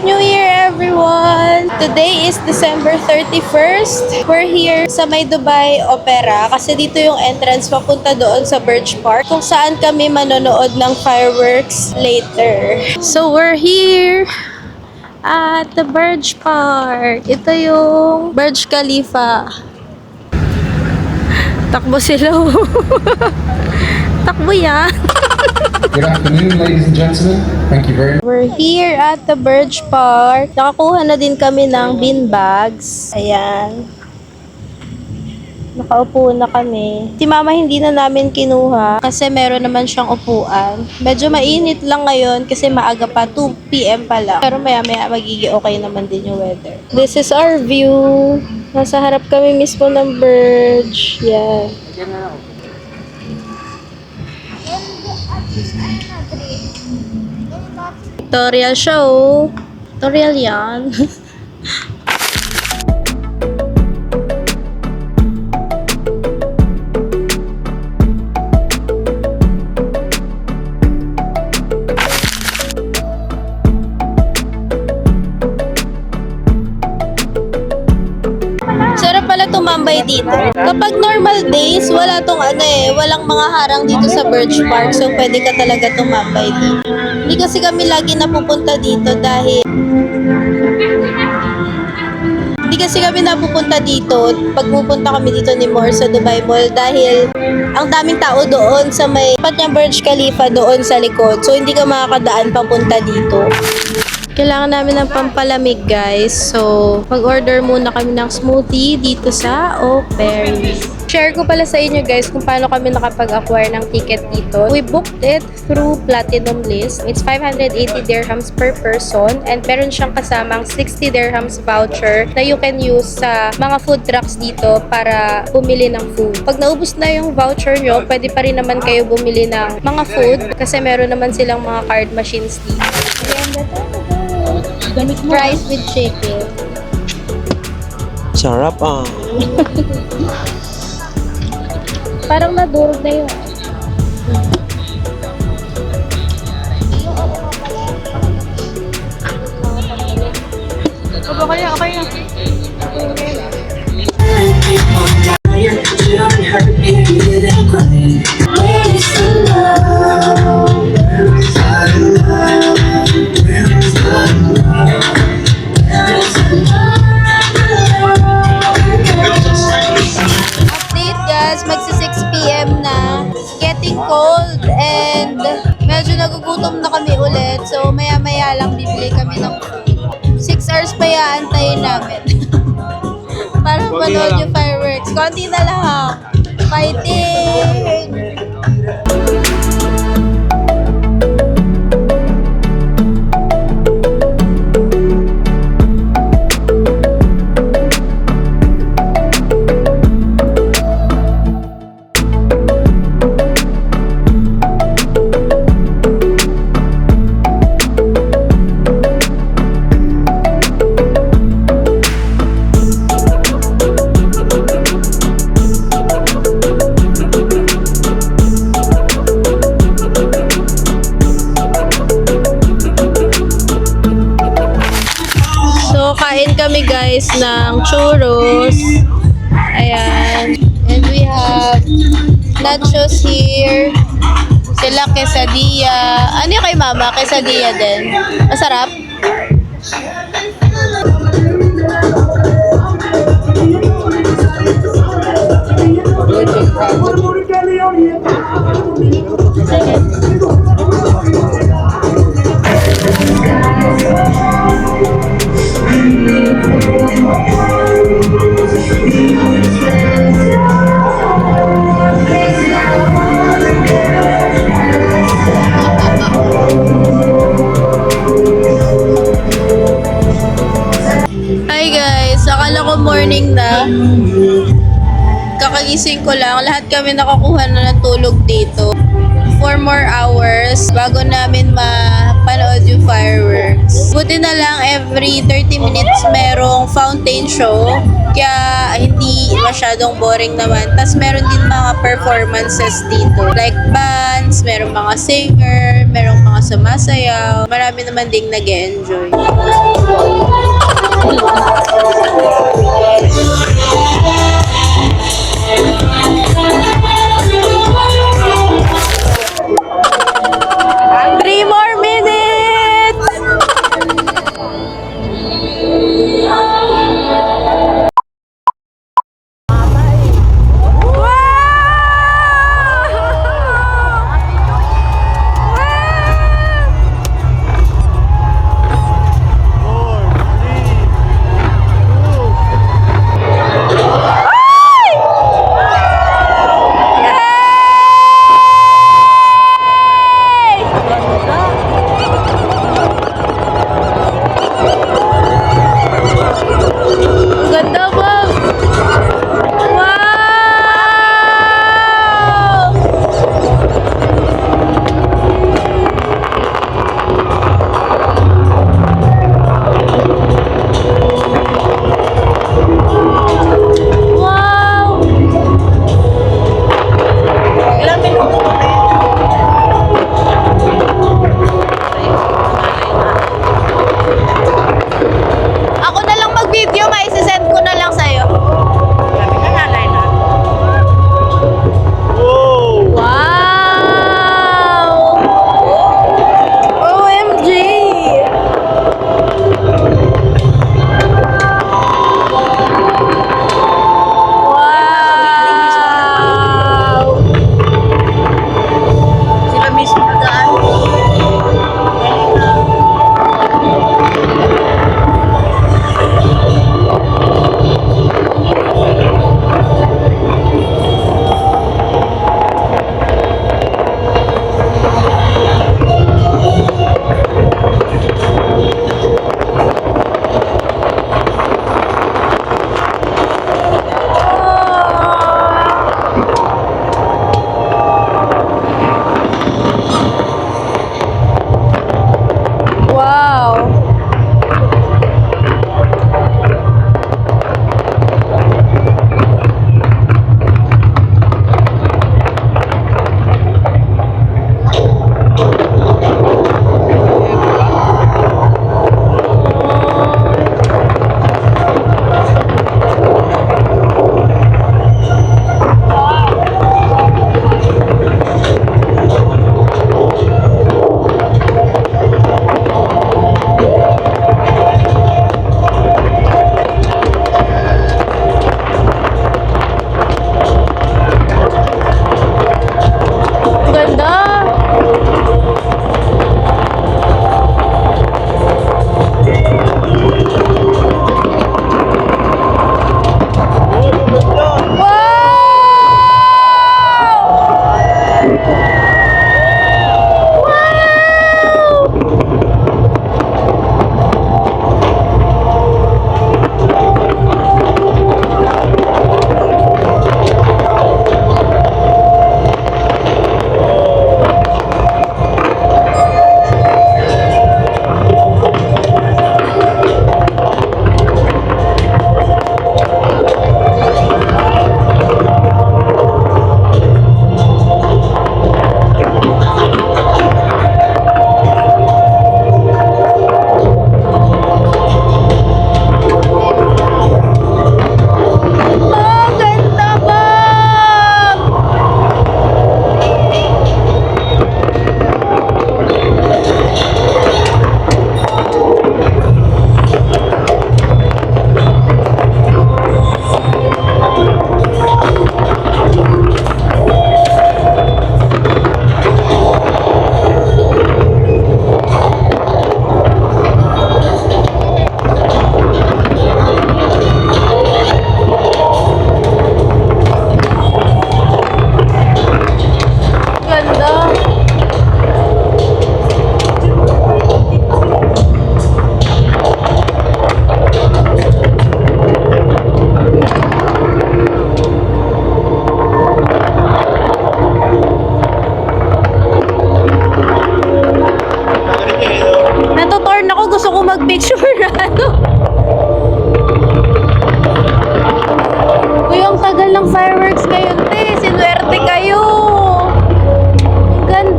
New Year, everyone! Today is December 31st. We're here sa May Dubai Opera kasi dito yung entrance papunta doon sa Birch Park kung saan kami manonood ng fireworks later. So, we're here at the Birch Park. Ito yung Burj Khalifa. Takbo sila. Takbo yan. Good afternoon, ladies and gentlemen. Thank you very much. We're here at the Birch Park. Nakakuha na din kami ng bean bags. Ayan. Nakaupo na kami. Si Mama hindi na namin kinuha kasi meron naman siyang upuan. Medyo mainit lang ngayon kasi maaga pa, 2 PM pa lang. Pero maya-maya magiging okay naman din yung weather. This is our view. Nasa harap kami mismo ng Birch. Yan. Tutorial show. Tutorial yan. Sarap pala tumambay dito. Kapag normal days, wala tong walang mga harang dito sa Birch Park. So, pwede ka talaga tumambay dito. Hindi kasi kami lagi napupunta dito dahil pag pupunta kami dito ni More sa Dubai Mall dahil ang daming tao doon sa may pat ng Burj Khalifa doon sa likod. So, hindi ka makakadaan papunta dito. Kailangan namin ng pampalamig, guys. So, mag-order muna kami ng smoothie dito sa Opera. Share ko pala sa inyo, guys, kung paano kami nakapag-acquire ng ticket dito. We booked it through Platinum List. It's 580 dirhams per person and meron siyang kasamang 60 dirhams voucher na you can use sa mga food trucks dito para bumili ng food. Pag naubos na yung voucher nyo, pwede pa rin naman kayo bumili ng mga food kasi meron naman silang mga card machines dito. Fries with chicken. Sarap ah. Parang nadurog na yun. Okay na. Magsi 6 PM na. It's getting cold and medyo nagugutom na kami ulit. So, maya-maya lang bibili kami ng food. 6 hours pa yaantayin namin. Para manood yung fireworks. Konti na lang. Fighting! Kain kami guys ng churros. Ayan. And we have nachos here. Sila quesadilla. Ano yung kay Mama? Quesadilla din. Masarap? Hi guys, akala ko morning na. Kakagising ko lang. Lahat kami nakakuha na ng tulog dito. 4 more hours bago namin mapanood yung fireworks. Buti na lang every 30 minutes merong fountain show. Kaya hindi masyadong boring naman. Tapos meron din mga performances dito. Like bands, merong mga singer, merong mga sumasayaw. Marami naman ding nag-enjoy. Three more minutes!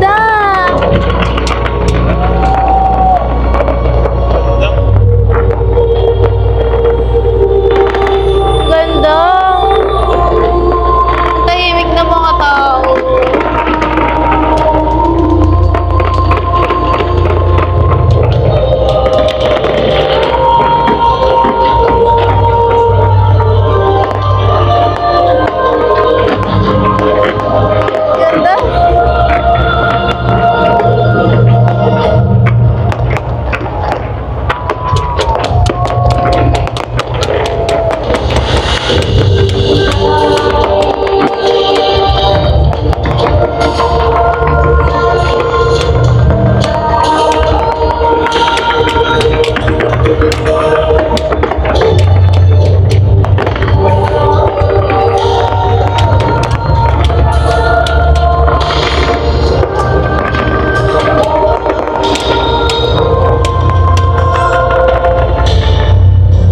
ganda! Ganda! Ang tahimik na mga tao. Ganda!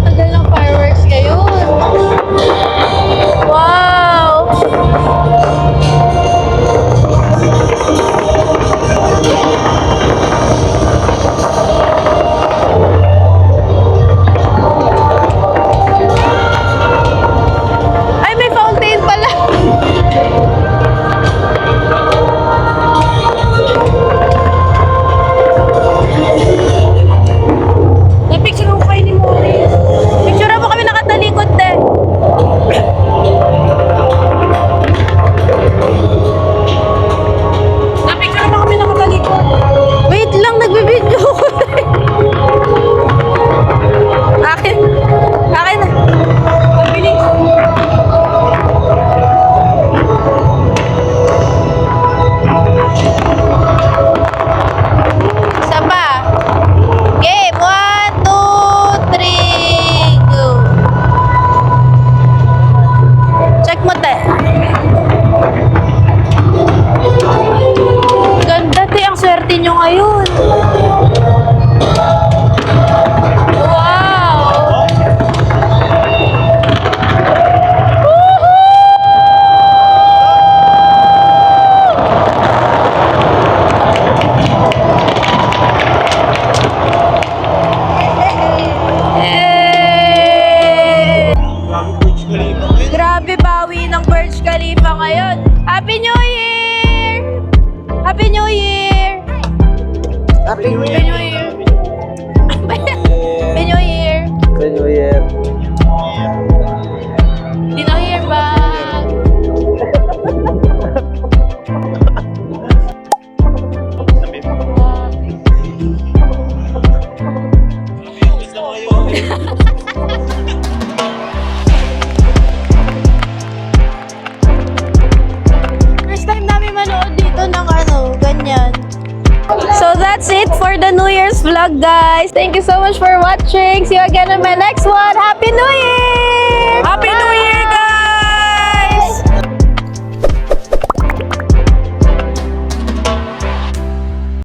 Tagal ng fireworks ngayon. Wow! Ay, may fountain pala! Napicture ko kayo ni Morris. Picture mo kami nakatalikod, te. Napicture mo kami nakatalikod. Wait lang, nagbibideo ko. Akin. Akin na. Bilis. Isa pa. Game! 1, 2, 3, go! Check mo, te. Ganda, te. Ang swerte nyo ngayon. Wow! Eh! Grabe, bawi ng Burj Khalifa ngayon. Happy New Year! Happy New Year! Happy New Year! Happy New Year! New Year. Happy New Year ba? First time namin manood dito ng ganyan. So that's it for the New Year's vlog, guys. Thank you so much for watching. See you again on my next one. Happy New Year! Happy New Year!